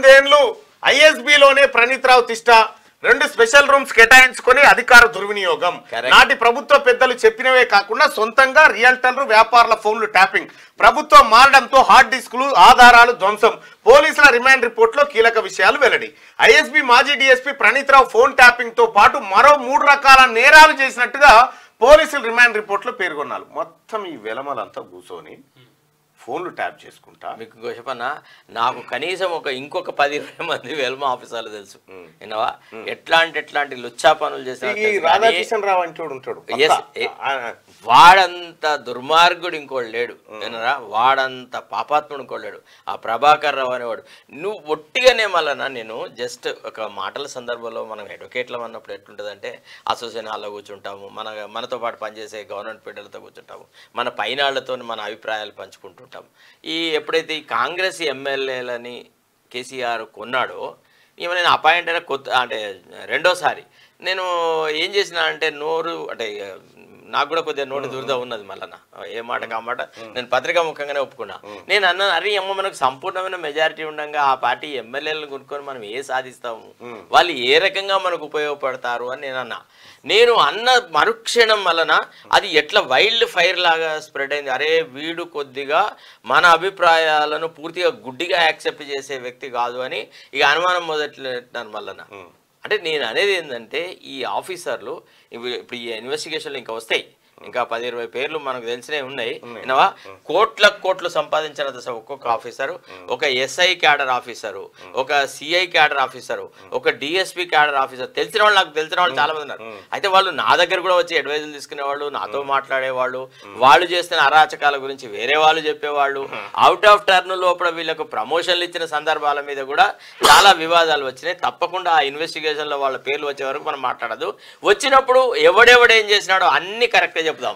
8 ఏళ్లు ఐఎస్బిలోనే ప్రణీత్రావు తిష్ట 2 special rooms కేటాయించుకొని అధికార దుర్వినియోగం. నాటి ప్రభుత్వ పెద్దలు చెప్పినవే కాకుండా సొంతంగా రియల్టర్లు వ్యాపారుల ఫోన్లు ట్యాపింగ్. ప్రభుత్వం మారడంతో హార్డ్ డిస్కులు ఆధారాలు ధ్వంసం. పోలీసుల రిమాండ్ రిపోర్ట్ లో కీలక విషయాలు వెల్లడి. ఐఎస్బి మాజీ డీఎస్పీ ప్రణీత్రావు ఫోన్ ట్యాపింగ్ తో పాటు మరో 3 రకాల నేరాలు చేసినట్టుగా పోలీసులు రిమాండ్ రిపోర్ట్ లో పేర్కొన్నారు. మొత్తం ఈ వెలమలంతా కూర్చొని ఫోన్లు ట్యాప్ చేసుకుంటా. మీకు చెప్పన్నా, నాకు కనీసం ఇంకొక 10-20 మంది వెల్మ ఆఫీసర్లు తెలుసు. విన్నావా? ఎట్లాంటి లుచ్చా పనులు చేసిన రాధాకిషన్ రావు అంటే ఉంటాడు. వాడంత దుర్మార్గుడు ఇంకోడు లేడు. వినరా? వాడంత పాపాత్ముడు ఇంకోడు లేడు. ఆ ప్రభాకర్ రావు అనేవాడు. నువ్వు ఒట్టిగానే మళ్ళా నేను జస్ట్ ఒక మాటల సందర్భంలో మనం అడ్వకేట్లం అన్నప్పుడు ఎట్లుంటుందంటే అసోసియేషన్ హాల్లో కూర్చుంటాము, మనతో పాటు పనిచేసే గవర్నమెంట్ బిడ్డలతో కూర్చుంటాము, మన పైనాళ్లతో మన అభిప్రాయాలు పంచుకుంటుంటాము. ఎప్పుడైతే ఈ కాంగ్రెస్ ఎమ్మెల్యేలని కేసీఆర్ కొన్నాడో, నేను అపాయింట్ అయిన అంటే రెండోసారి నేను ఏం చేసిన అంటే నాకు కూడా కొద్దిగా నోటి దురద ఉన్నది. మళ్ళా ఏ మాట కామాట నేను పత్రికా ముఖంగానే ఒప్పుకున్నా. నేను అన్నాను, అరే అమ్మ మనకు సంపూర్ణమైన మెజారిటీ ఉండగా ఆ పార్టీ ఎమ్మెల్యేలను కొనుక్కొని మనం ఏ సాధిస్తాము, వాళ్ళు ఏ రకంగా మనకు ఉపయోగపడతారు అని నేను అన్నా. నేను అన్న మరుక్షణం వలన అది ఎట్లా వైల్డ్ ఫైర్ లాగా స్ప్రెడ్ అయింది. అరే వీడు కొద్దిగా మన అభిప్రాయాలను పూర్తిగా గుడ్డిగా యాక్సెప్ట్ చేసే వ్యక్తి కాదు అని ఇక అనుమానం మొదలెట్టాను మళ్ళా. అంటే నేను అనేది ఏంటంటే ఈ ఆఫీసర్లు ఇప్పుడు ఈ ఇన్వెస్టిగేషన్లు ఇంకా వస్తాయి, ఇంకా 10-20 పేర్లు మనకు తెలిసినవి ఉన్నాయి. వినవా? కోట్లు సంపాదించిన దశ ఒక్కొక్క ఆఫీసరు, ఒక ఎస్ఐ క్యాడర్ ఆఫీసరు, ఒక సిఐ క్యాడర్ ఆఫీసరు, ఒక డిఎస్పీ క్యాడర్ ఆఫీసర్. తెలిసిన వాళ్ళు నాకు తెలిసిన వాళ్ళు చాలా మంది ఉన్నారు. అయితే వాళ్ళు నా దగ్గర కూడా వచ్చి అడ్వైజులు తీసుకునేవాళ్ళు, నాతో మాట్లాడేవాళ్ళు, వాళ్ళు చేస్తున్న అరాచకాల గురించి వేరే వాళ్ళు చెప్పేవాళ్ళు. అవుట్ ఆఫ్ టర్న్ లోపల వీళ్ళకు ప్రమోషన్లు ఇచ్చిన సందర్భాల మీద కూడా చాలా వివాదాలు వచ్చినాయి. తప్పకుండా ఆ ఇన్వెస్టిగేషన్లో వాళ్ళ పేర్లు వచ్చే వరకు మనం మాట్లాడదు. వచ్చినప్పుడు ఎవడెవడేం చేసినాడో అన్ని కరెక్ట్గా చెప్దాం.